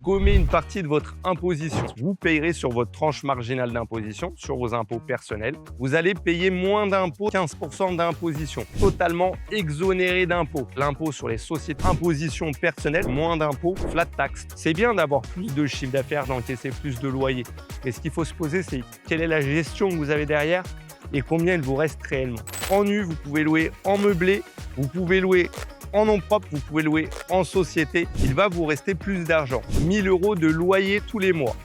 gommer une partie de votre imposition. Vous payerez sur votre tranche marginale d'imposition, sur vos impôts personnels. Vous allez payer moins d'impôts, 15% d'imposition, totalement exonéré d'impôts. L'impôt sur les sociétés, imposition personnelle, moins d'impôts, flat tax. C'est bien d'avoir plus de chiffre d'affaires, d'encaisser plus de loyers. Mais ce qu'il faut se poser, c'est quelle est la gestion que vous avez derrière et combien il vous reste réellement. En nu, vous pouvez louer en meublé, vous pouvez louer en nom propre, vous pouvez louer en société. Il va vous rester plus d'argent. 1 000 € de loyer tous les mois.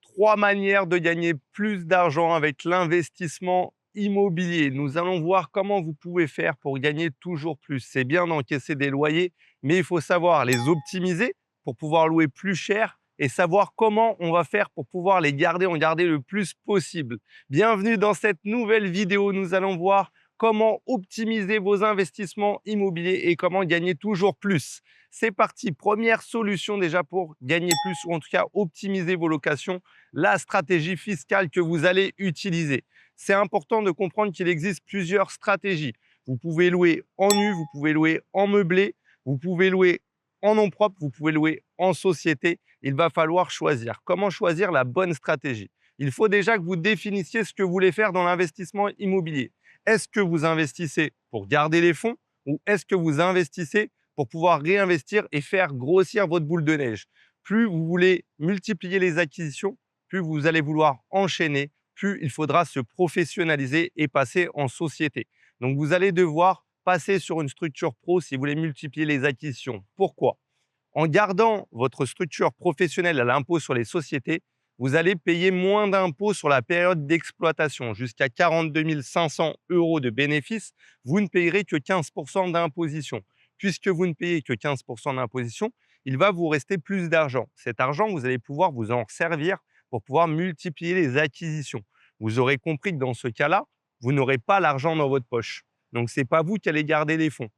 3 manières de gagner plus d'argent avec l'investissement immobilier. Nous allons voir comment vous pouvez faire pour gagner toujours plus. C'est bien d'encaisser des loyers, mais il faut savoir les optimiser pour pouvoir louer plus cher et savoir comment on va faire pour pouvoir les garder, en garder le plus possible. Bienvenue dans cette nouvelle vidéo. Nous allons voir comment optimiser vos investissements immobiliers et comment gagner toujours plus. C'est parti, première solution déjà pour gagner plus ou en tout cas optimiser vos locations, la stratégie fiscale que vous allez utiliser. C'est important de comprendre qu'il existe plusieurs stratégies. Vous pouvez louer en nu, vous pouvez louer en meublé, vous pouvez louer en nom propre, vous pouvez louer en société. Il va falloir choisir. Comment choisir la bonne stratégie? Il faut déjà que vous définissiez ce que vous voulez faire dans l'investissement immobilier. Est-ce que vous investissez pour garder les fonds ou est-ce que vous investissez pour pouvoir réinvestir et faire grossir votre boule de neige? Plus vous voulez multiplier les acquisitions, plus vous allez vouloir enchaîner, plus il faudra se professionnaliser et passer en société. Donc, vous allez devoir passer sur une structure pro si vous voulez multiplier les acquisitions. Pourquoi? En gardant votre structure professionnelle à l'impôt sur les sociétés, vous allez payer moins d'impôts sur la période d'exploitation. Jusqu'à 42 500 € de bénéfices, vous ne payerez que 15% d'imposition. Puisque vous ne payez que 15% d'imposition, il va vous rester plus d'argent. Cet argent, vous allez pouvoir vous en servir pour pouvoir multiplier les acquisitions. Vous aurez compris que dans ce cas-là, vous n'aurez pas l'argent dans votre poche. Donc, ce n'est pas vous qui allez garder les fonds.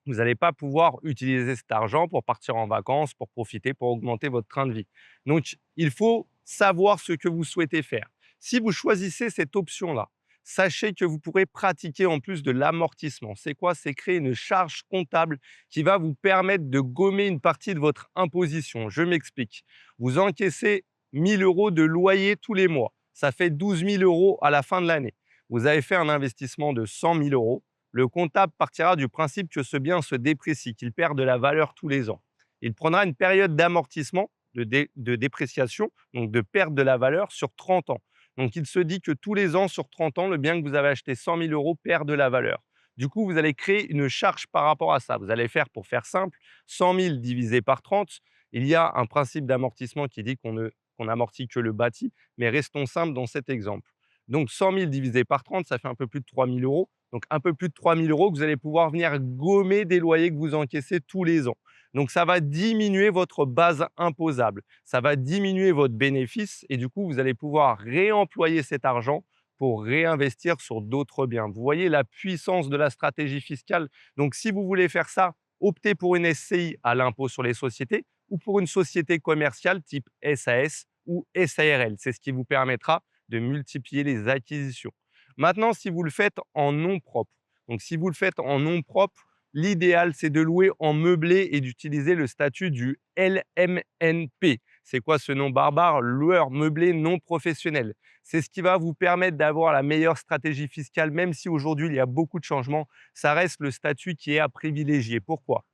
Vous n'allez pas pouvoir utiliser cet argent pour partir en vacances, pour profiter, pour augmenter votre train de vie. Donc, il faut savoir ce que vous souhaitez faire. Si vous choisissez cette option-là, sachez que vous pourrez pratiquer en plus de l'amortissement. C'est quoi? C'est créer une charge comptable qui va vous permettre de gommer une partie de votre imposition. Je m'explique. Vous encaissez 1 000 € de loyer tous les mois. Ça fait 12 000 € à la fin de l'année. Vous avez fait un investissement de 100 000 €. Le comptable partira du principe que ce bien se déprécie, qu'il perd de la valeur tous les ans. Il prendra une période d'amortissement, de dépréciation, donc de perte de la valeur sur 30 ans. Donc, il se dit que tous les ans, sur 30 ans, le bien que vous avez acheté 100 000 € perd de la valeur. Du coup, vous allez créer une charge par rapport à ça. Vous allez faire, pour faire simple, 100 000 divisé par 30. Il y a un principe d'amortissement qui dit qu'on amortit que le bâti, mais restons simples dans cet exemple. Donc, 100 000 divisé par 30, ça fait un peu plus de 3 000 €. Donc, un peu plus de 3 000 € que vous allez pouvoir venir gommer des loyers que vous encaissez tous les ans. Donc, ça va diminuer votre base imposable. Ça va diminuer votre bénéfice et du coup, vous allez pouvoir réemployer cet argent pour réinvestir sur d'autres biens. Vous voyez la puissance de la stratégie fiscale. Donc, si vous voulez faire ça, optez pour une SCI à l'impôt sur les sociétés ou pour une société commerciale type SAS ou SARL. C'est ce qui vous permettra de multiplier les acquisitions. Maintenant, si vous le faites en nom propre, donc si vous le faites en nom propre, l'idéal, c'est de louer en meublé et d'utiliser le statut du LMNP. C'est quoi ce nom barbare? Loueur meublé non professionnel. C'est ce qui va vous permettre d'avoir la meilleure stratégie fiscale, même si aujourd'hui, il y a beaucoup de changements. Ça reste le statut qui est à privilégier. Pourquoi?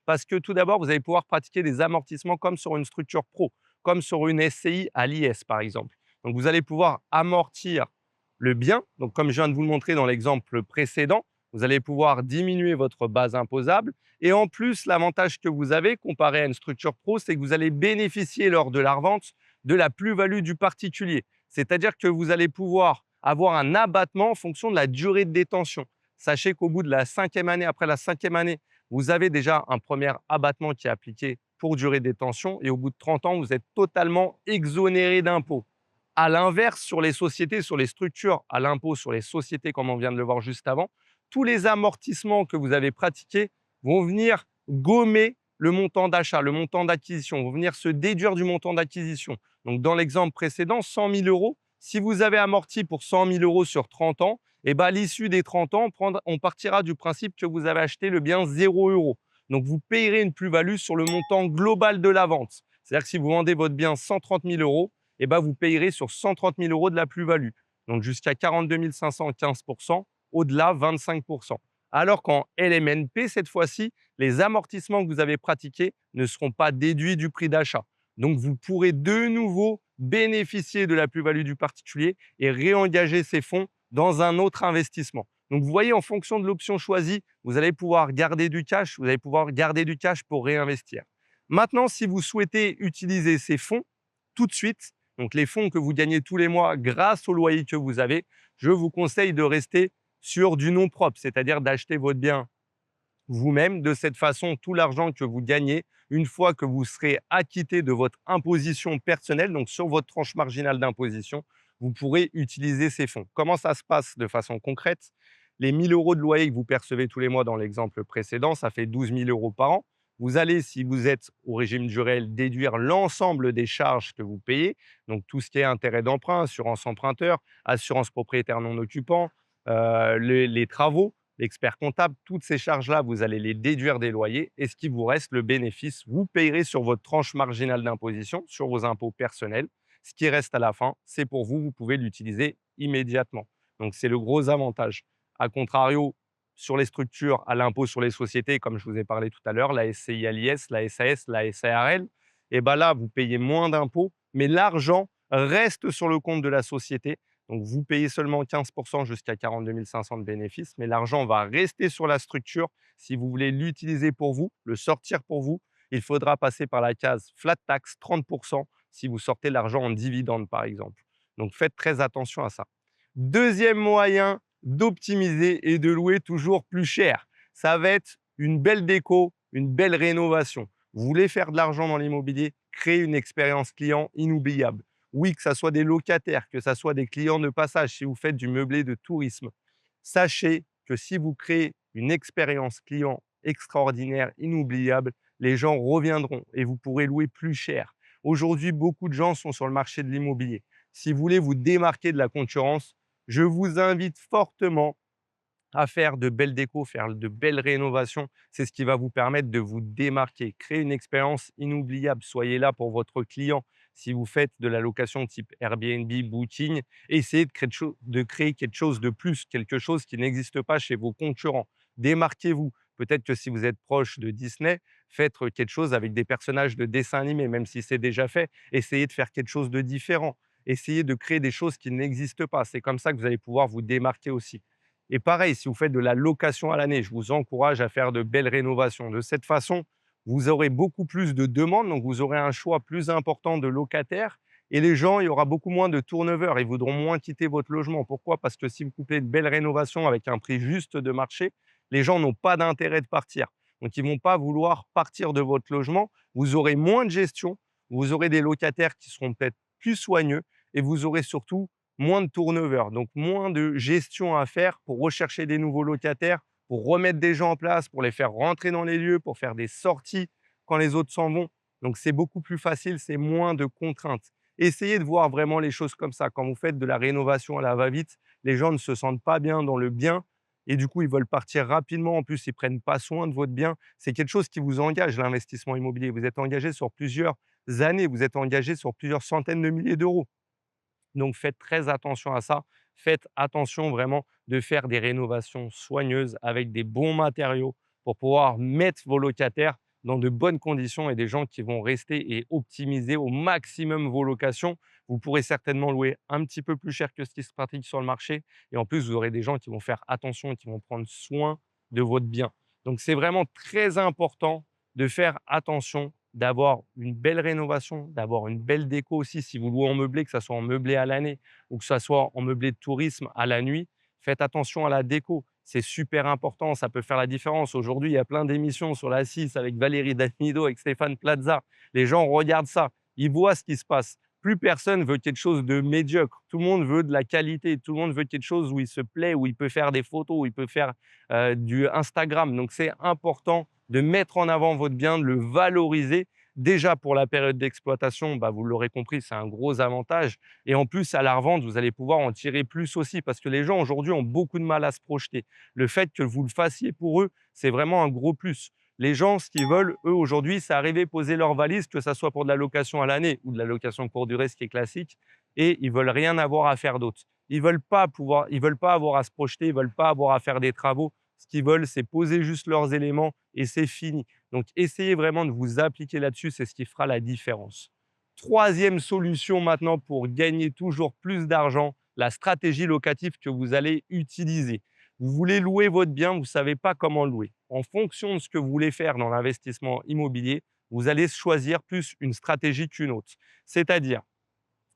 Parce que tout d'abord, vous allez pouvoir pratiquer des amortissements comme sur une structure pro, comme sur une SCI à l'IS, par exemple. Donc, vous allez pouvoir amortir le bien. Donc, comme je viens de vous le montrer dans l'exemple précédent, vous allez pouvoir diminuer votre base imposable. Et en plus, l'avantage que vous avez comparé à une structure pro, c'est que vous allez bénéficier lors de la revente de la plus-value du particulier. C'est-à-dire que vous allez pouvoir avoir un abattement en fonction de la durée de détention. Sachez qu'au bout de la 5e année, après la 5e année, vous avez déjà un premier abattement qui est appliqué pour durée de détention et au bout de 30 ans, vous êtes totalement exonéré d'impôts. À l'inverse, sur les sociétés, sur les structures à l'impôt sur les sociétés, comme on vient de le voir juste avant, tous les amortissements que vous avez pratiqués vont venir gommer le montant d'achat, le montant d'acquisition, vont venir se déduire du montant d'acquisition. Donc, dans l'exemple précédent, 100 000 €, si vous avez amorti pour 100 000 € sur 30 ans, et à l'issue des 30 ans, on partira du principe que vous avez acheté le bien 0 €. Donc, vous payerez une plus-value sur le montant global de la vente. C'est-à-dire que si vous vendez votre bien 130 000 euros, eh ben, vous payerez sur 130 000 euros de la plus-value. Donc, jusqu'à 42 500, 15%, au-delà, 25%. Alors qu'en LMNP, cette fois-ci, les amortissements que vous avez pratiqués ne seront pas déduits du prix d'achat. Donc, vous pourrez de nouveau bénéficier de la plus-value du particulier et réengager ces fonds dans un autre investissement. Donc, vous voyez, en fonction de l'option choisie, vous allez pouvoir garder du cash, vous allez pouvoir garder du cash pour réinvestir. Maintenant, si vous souhaitez utiliser ces fonds tout de suite, donc les fonds que vous gagnez tous les mois grâce au loyer que vous avez, je vous conseille de rester sur du nom propre, c'est-à-dire d'acheter votre bien vous-même. De cette façon, tout l'argent que vous gagnez, une fois que vous serez acquitté de votre imposition personnelle, donc sur votre tranche marginale d'imposition, vous pourrez utiliser ces fonds. Comment ça se passe de façon concrète? Les 1 000 euros de loyer que vous percevez tous les mois dans l'exemple précédent, ça fait 12 000 euros par an. Vous allez, si vous êtes au régime du réel, déduire l'ensemble des charges que vous payez, donc tout ce qui est intérêt d'emprunt, assurance emprunteur, assurance propriétaire non occupant, les travaux, l'expert comptable, toutes ces charges-là, vous allez les déduire des loyers et ce qui vous reste, le bénéfice, vous payerez sur votre tranche marginale d'imposition, sur vos impôts personnels. Ce qui reste à la fin, c'est pour vous, vous pouvez l'utiliser immédiatement. Donc, c'est le gros avantage. A contrario, sur les structures à l'impôt sur les sociétés, comme je vous ai parlé tout à l'heure, la SCI à l'IS, la SAS, la SARL, et ben là, vous payez moins d'impôts, mais l'argent reste sur le compte de la société. Donc, vous payez seulement 15% jusqu'à 42 500 de bénéfices, mais l'argent va rester sur la structure. Si vous voulez l'utiliser pour vous, le sortir pour vous, il faudra passer par la case flat tax 30% si vous sortez l'argent en dividende, par exemple. Donc, faites très attention à ça. Deuxième moyen d'optimiser et de louer toujours plus cher, ça va être une belle déco, une belle rénovation. Vous voulez faire de l'argent dans l'immobilier, créer une expérience client inoubliable. Oui, que ce soit des locataires, que ce soit des clients de passage, si vous faites du meublé de tourisme, sachez que si vous créez une expérience client extraordinaire, inoubliable, les gens reviendront et vous pourrez louer plus cher. Aujourd'hui, beaucoup de gens sont sur le marché de l'immobilier. Si vous voulez vous démarquer de la concurrence, je vous invite fortement à faire de belles décos, faire de belles rénovations. C'est ce qui va vous permettre de vous démarquer, créer une expérience inoubliable. Soyez là pour votre client. Si vous faites de la location type Airbnb, Booking, essayez de créer quelque chose de plus, quelque chose qui n'existe pas chez vos concurrents. Démarquez-vous. Peut-être que si vous êtes proche de Disney, faites quelque chose avec des personnages de dessins animés, même si c'est déjà fait. Essayez de faire quelque chose de différent. Essayez de créer des choses qui n'existent pas. C'est comme ça que vous allez pouvoir vous démarquer aussi. Et pareil, si vous faites de la location à l'année, je vous encourage à faire de belles rénovations. De cette façon, vous aurez beaucoup plus de demandes, donc vous aurez un choix plus important de locataires et les gens, il y aura beaucoup moins de turnover. Ils voudront moins quitter votre logement. Pourquoi? Parce que si vous coupez une belle rénovation avec un prix juste de marché, les gens n'ont pas d'intérêt de partir. Donc, ils ne vont pas vouloir partir de votre logement. Vous aurez moins de gestion, vous aurez des locataires qui seront peut-être plus soigneux et vous aurez surtout moins de turnover, donc moins de gestion à faire pour rechercher des nouveaux locataires, pour remettre des gens en place, pour les faire rentrer dans les lieux, pour faire des sorties quand les autres s'en vont. Donc, c'est beaucoup plus facile, c'est moins de contraintes. Essayez de voir vraiment les choses comme ça. Quand vous faites de la rénovation à la va-vite, les gens ne se sentent pas bien dans le bien et du coup, ils veulent partir rapidement. En plus, ils ne prennent pas soin de votre bien. C'est quelque chose qui vous engage, l'investissement immobilier. Vous êtes engagé sur plusieurs années, vous êtes engagé sur plusieurs centaines de milliers d'euros. Donc, faites très attention à ça. Faites attention vraiment de faire des rénovations soigneuses avec des bons matériaux pour pouvoir mettre vos locataires dans de bonnes conditions et des gens qui vont rester et optimiser au maximum vos locations. Vous pourrez certainement louer un petit peu plus cher que ce qui se pratique sur le marché. Et en plus, vous aurez des gens qui vont faire attention et qui vont prendre soin de votre bien. Donc, c'est vraiment très important de faire attention, d'avoir une belle rénovation, d'avoir une belle déco aussi. Si vous louez en meublé, que ça soit en meublé à l'année ou que ça soit en meublé de tourisme à la nuit, faites attention à la déco. C'est super important, ça peut faire la différence. Aujourd'hui, il y a plein d'émissions sur la 6 avec Valérie Damido, avec Stéphane Plaza. Les gens regardent ça, ils voient ce qui se passe. Plus personne veut quelque chose de médiocre. Tout le monde veut de la qualité. Tout le monde veut quelque chose où il se plaît, où il peut faire des photos, où il peut faire du Instagram. Donc, c'est important de mettre en avant votre bien, de le valoriser. Déjà pour la période d'exploitation, vous l'aurez compris, c'est un gros avantage. Et en plus, à la revente, vous allez pouvoir en tirer plus aussi parce que les gens aujourd'hui ont beaucoup de mal à se projeter. Le fait que vous le fassiez pour eux, c'est vraiment un gros plus. Les gens, ce qu'ils veulent, eux, aujourd'hui, c'est arriver, poser leur valise, que ça soit pour de la location à l'année ou de la location courte durée, ce qui est classique, et ils veulent rien avoir à faire d'autre. Ils veulent pas avoir à se projeter, ils veulent pas avoir à faire des travaux. Ce qu'ils veulent, c'est poser juste leurs éléments et c'est fini. Donc, essayez vraiment de vous appliquer là-dessus, c'est ce qui fera la différence. Troisième solution maintenant pour gagner toujours plus d'argent, la stratégie locative que vous allez utiliser. Vous voulez louer votre bien, vous ne savez pas comment louer. En fonction de ce que vous voulez faire dans l'investissement immobilier, vous allez choisir plus une stratégie qu'une autre. C'est-à-dire,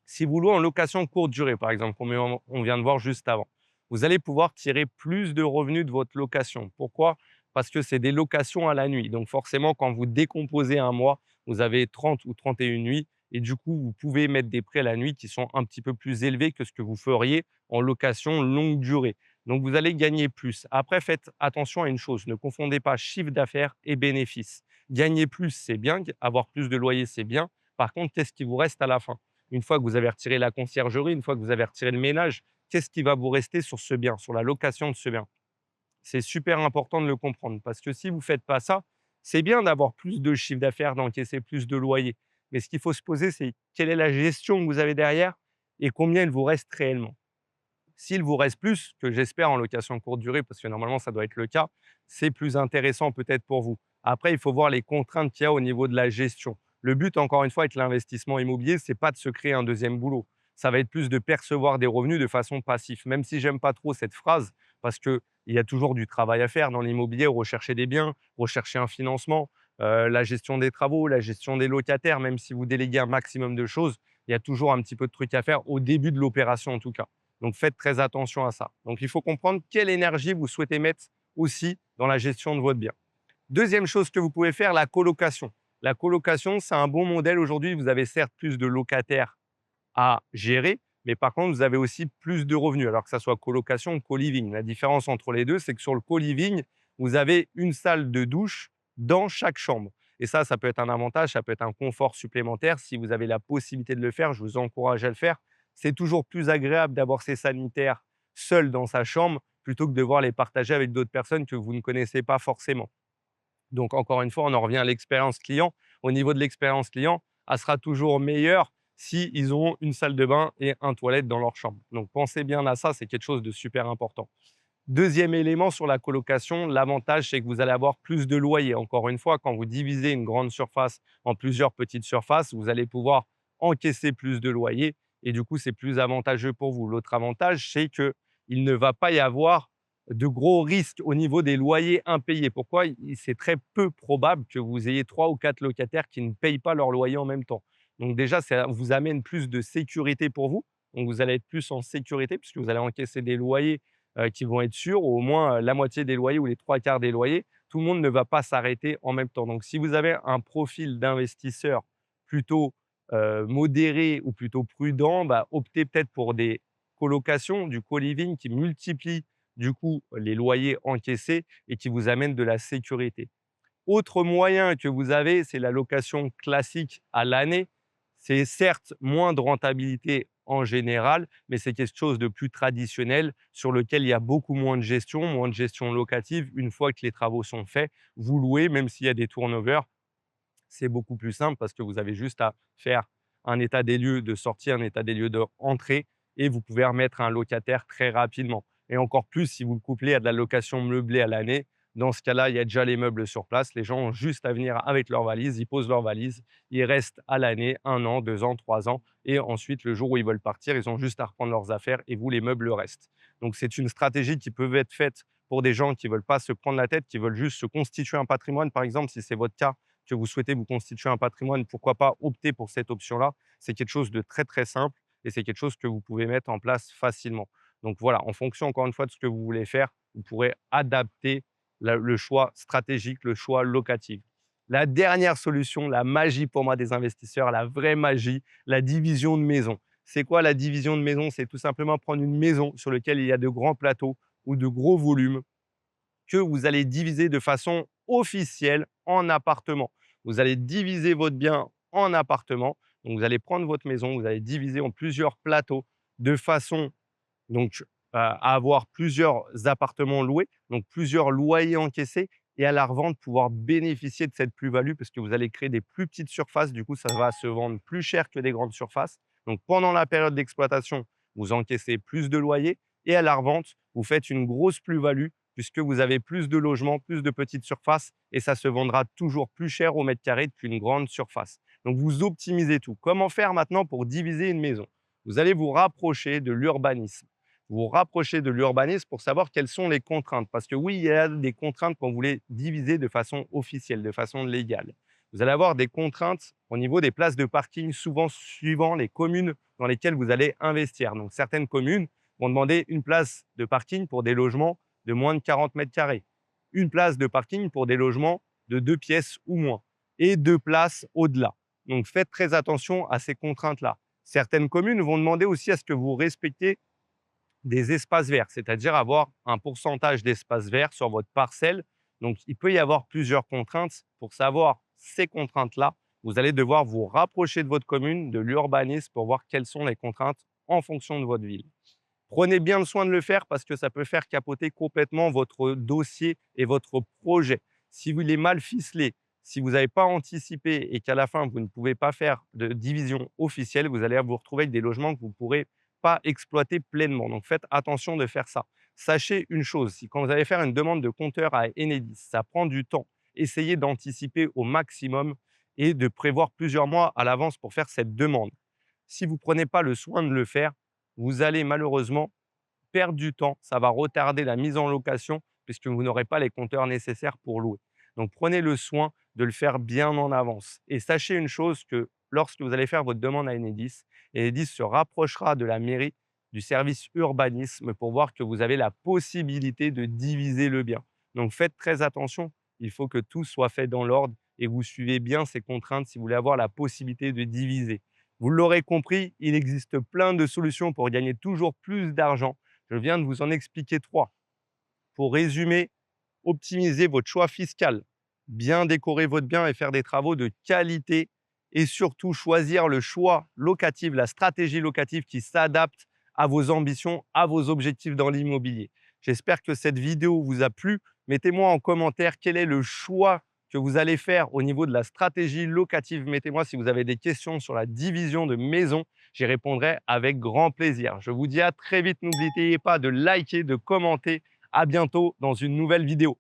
si vous louez en location courte durée, par exemple, comme on vient de voir juste avant, vous allez pouvoir tirer plus de revenus de votre location. Pourquoi? Parce que c'est des locations à la nuit. Donc forcément, quand vous décomposez un mois, vous avez 30 ou 31 nuits et du coup, vous pouvez mettre des prix à la nuit qui sont un petit peu plus élevés que ce que vous feriez en location longue durée. Donc vous allez gagner plus. Après, faites attention à une chose, ne confondez pas chiffre d'affaires et bénéfices. Gagner plus, c'est bien, avoir plus de loyer, c'est bien. Par contre, qu'est-ce qui vous reste à la fin? Une fois que vous avez retiré la conciergerie, une fois que vous avez retiré le ménage, qu'est-ce qui va vous rester sur ce bien, sur la location de ce bien? C'est super important de le comprendre parce que si vous ne faites pas ça, c'est bien d'avoir plus de chiffre d'affaires, d'encaisser plus de loyer. Mais ce qu'il faut se poser, c'est quelle est la gestion que vous avez derrière et combien il vous reste réellement. S'il vous reste plus, que j'espère en location courte durée, parce que normalement ça doit être le cas, c'est plus intéressant peut-être pour vous. Après, il faut voir les contraintes qu'il y a au niveau de la gestion. Le but, encore une fois, avec l'investissement immobilier, c'est pas de se créer un deuxième boulot. Ça va être plus de percevoir des revenus de façon passive. Même si j'aime pas trop cette phrase, parce qu'il y a toujours du travail à faire dans l'immobilier, rechercher des biens, rechercher un financement, la gestion des travaux, la gestion des locataires, même si vous déléguez un maximum de choses, il y a toujours un petit peu de trucs à faire au début de l'opération en tout cas. Donc, faites très attention à ça. Donc, il faut comprendre quelle énergie vous souhaitez mettre aussi dans la gestion de votre bien. Deuxième chose que vous pouvez faire, la colocation. La colocation, c'est un bon modèle aujourd'hui. Vous avez certes plus de locataires à gérer, mais par contre, vous avez aussi plus de revenus, alors que ça soit colocation ou co-living. La différence entre les deux, c'est que sur le co-living, vous avez une salle de douche dans chaque chambre. Et ça peut être un avantage, ça peut être un confort supplémentaire. Si vous avez la possibilité de le faire, je vous encourage à le faire. C'est toujours plus agréable d'avoir ses sanitaires seul dans sa chambre plutôt que de devoir les partager avec d'autres personnes que vous ne connaissez pas forcément. Donc, encore une fois, on en revient à l'expérience client. Au niveau de l'expérience client, elle sera toujours meilleure s'ils ont une salle de bain et un toilette dans leur chambre. Donc, pensez bien à ça, c'est quelque chose de super important. Deuxième élément sur la colocation, l'avantage, c'est que vous allez avoir plus de loyer. Encore une fois, quand vous divisez une grande surface en plusieurs petites surfaces, vous allez pouvoir encaisser plus de loyer et du coup, c'est plus avantageux pour vous. L'autre avantage, c'est qu'il ne va pas y avoir de gros risques au niveau des loyers impayés. Pourquoi? C'est très peu probable que vous ayez 3 ou 4 locataires qui ne payent pas leur loyer en même temps. Donc déjà, ça vous amène plus de sécurité pour vous. Donc vous allez être plus en sécurité puisque vous allez encaisser des loyers qui vont être sûrs, ou au moins la moitié des loyers ou les 3/4 des loyers. Tout le monde ne va pas s'arrêter en même temps. Donc si vous avez un profil d'investisseur plutôt modéré ou plutôt prudent, bah, optez peut-être pour des colocations, du co-living qui multiplie du coup les loyers encaissés et qui vous amène de la sécurité. Autre moyen que vous avez, c'est la location classique à l'année. C'est certes moins de rentabilité en général, mais c'est quelque chose de plus traditionnel sur lequel il y a beaucoup moins de gestion locative. Une fois que les travaux sont faits, vous louez, même s'il y a des turnovers, c'est beaucoup plus simple parce que vous avez juste à faire un état des lieux de sortie, un état des lieux d'entrée et vous pouvez remettre un locataire très rapidement. Et encore plus si vous le couplez à de la location meublée à l'année. Dans ce cas-là, il y a déjà les meubles sur place. Les gens ont juste à venir avec leurs valises, ils posent leurs valises, ils restent à l'année, 1 an, 2 ans, 3 ans. Et ensuite, le jour où ils veulent partir, ils ont juste à reprendre leurs affaires et vous, les meubles restent. Donc, c'est une stratégie qui peut être faite pour des gens qui ne veulent pas se prendre la tête, qui veulent juste se constituer un patrimoine, par exemple, si c'est votre cas, que vous souhaitez vous constituer un patrimoine, pourquoi pas opter pour cette option-là? C'est quelque chose de très, très simple et c'est quelque chose que vous pouvez mettre en place facilement. Donc voilà, en fonction encore une fois de ce que vous voulez faire, vous pourrez adapter le choix stratégique, le choix locatif. La dernière solution, la magie pour moi des investisseurs, la vraie magie, la division de maison. C'est quoi la division de maison? C'est tout simplement prendre une maison sur laquelle il y a de grands plateaux ou de gros volumes que vous allez diviser de façon officielle en appartements. Vous allez diviser votre bien en appartements. Donc, vous allez prendre votre maison, vous allez diviser en plusieurs plateaux de façon donc à avoir plusieurs appartements loués, donc plusieurs loyers encaissés et à la revente, pouvoir bénéficier de cette plus-value parce que vous allez créer des plus petites surfaces. Du coup, ça va se vendre plus cher que des grandes surfaces. Donc, pendant la période d'exploitation, vous encaissez plus de loyers et à la revente, vous faites une grosse plus-value puisque vous avez plus de logements, plus de petites surfaces et ça se vendra toujours plus cher au mètre carré qu'une grande surface. Donc, vous optimisez tout. Comment faire maintenant pour diviser une maison? Vous allez vous rapprocher de l'urbanisme. Vous rapprocher de l'urbanisme pour savoir quelles sont les contraintes. Parce que oui, il y a des contraintes quand vous voulez diviser de façon officielle, de façon légale. Vous allez avoir des contraintes au niveau des places de parking, souvent suivant les communes dans lesquelles vous allez investir. Donc, certaines communes vont demander une place de parking pour des logements de moins de 40 mètres carrés, une place de parking pour des logements de 2 pièces ou moins, et 2 places au-delà. Donc, faites très attention à ces contraintes-là. Certaines communes vont demander aussi à ce que vous respectiez des espaces verts, c'est-à-dire avoir un pourcentage d'espaces verts sur votre parcelle. Donc, il peut y avoir plusieurs contraintes. Pour savoir ces contraintes-là, vous allez devoir vous rapprocher de votre commune, de l'urbanisme, pour voir quelles sont les contraintes en fonction de votre ville. Prenez bien le soin de le faire parce que ça peut faire capoter complètement votre dossier et votre projet. Si vous est mal ficelé, si vous n'avez pas anticipé et qu'à la fin, vous ne pouvez pas faire de division officielle, vous allez vous retrouver avec des logements que vous ne pourrez pas exploiter pleinement. Donc, faites attention de faire ça. Sachez une chose, si quand vous allez faire une demande de compteur à Enedis, ça prend du temps. Essayez d'anticiper au maximum et de prévoir plusieurs mois à l'avance pour faire cette demande. Si vous ne prenez pas le soin de le faire, vous allez malheureusement perdre du temps. Ça va retarder la mise en location puisque vous n'aurez pas les compteurs nécessaires pour louer. Donc, prenez le soin de le faire bien en avance. Et sachez une chose, que lorsque vous allez faire votre demande à Enedis, Enedis se rapprochera de la mairie, du service urbanisme pour voir que vous avez la possibilité de diviser le bien. Donc, faites très attention. Il faut que tout soit fait dans l'ordre et vous suivez bien ces contraintes si vous voulez avoir la possibilité de diviser. Vous l'aurez compris, il existe plein de solutions pour gagner toujours plus d'argent. Je viens de vous en expliquer 3. Pour résumer, optimiser votre choix fiscal, bien décorer votre bien et faire des travaux de qualité et surtout choisir le choix locatif, la stratégie locative qui s'adapte à vos ambitions, à vos objectifs dans l'immobilier. J'espère que cette vidéo vous a plu. Mettez-moi en commentaire quel est le choix que vous allez faire au niveau de la stratégie locative. Mettez-moi si vous avez des questions sur la division de maison. J'y répondrai avec grand plaisir. Je vous dis à très vite. N'oubliez pas de liker, de commenter. À bientôt dans une nouvelle vidéo.